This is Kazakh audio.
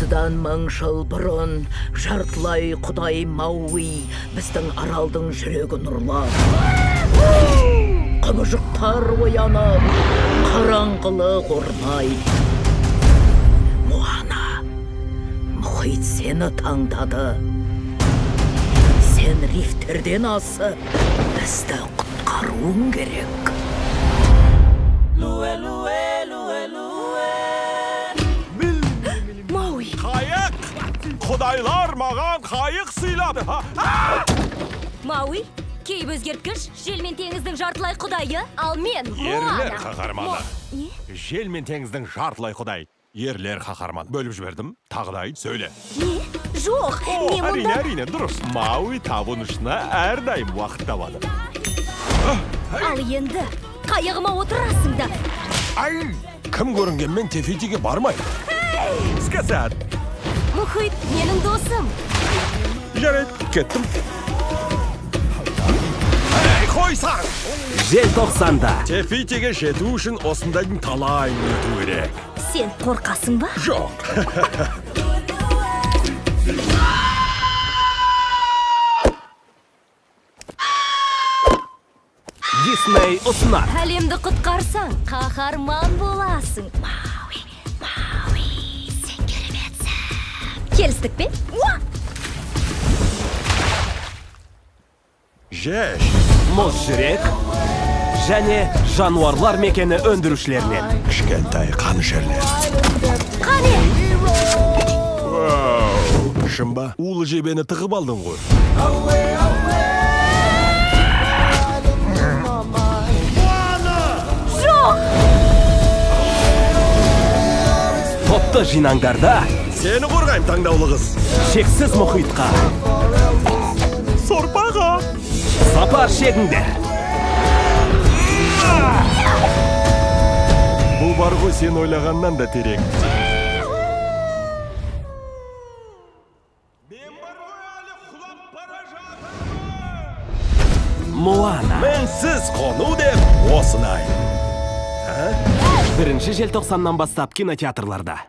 Осыдан 1000 жыл бұрын жартылай құдай Мауи біздің аралдың жүрегін ұрлап. Құбыжықтар оянып, қараңғылық орнайды. Моана, мұхит сені таңдады. Сен рифтерден асып, бізді құтқаруың керек. Мауи. Қайық! Құдайлар маған қайық сыйлады. Мауи, кейіп өзгерткіш, жел мен теңіздің жартылай құдайы, ал мен Ерлер Моана. қаһарманы. Не? Жел мен теңіздің жартылай құдай. Ерлер қаһарман. Бөліп жібердім. Тағыдай сөйле. Не? Жоқ, мен мұнда... Әрине, дұрыс. Мауи табынышына әрдайым уақыт табады. Ал енді, қайығыма отырасың да. Ай! Кім көрінгенмен Тефитиге бармай. Сказат. Мұхит, менің досым. Жарайды, кеттім. Эй, қойсаң! Желтоқсанда Тефитиге жету үшін осындайдың талайын өту керек. Сен қорқасың ба? Жоқ. Дисней ұсынар. Әлемді құтқарсаң, қаһарман боласың. Мауи, сен кереметсің. Келістік пе? Жеш. Мұз жүрек және жануарлар мекені өндірушілерінен. Кішкентай қанішерлер. Қане? Шымба, улы жебені тығып алдың ғой. Топты жинаңдарда Сені қорғайым, таңдаулы қыз. шексіз мұхитқа Сорпаға. сапар шегіңдер. Бұл бар ғой сен ойлағаннан да терек. Мен бар ғой әлі құлап бара жатырмын. Моана. Менсіз қону деп осынай. 1 желтоқсаннан бастап кинотеатрларда.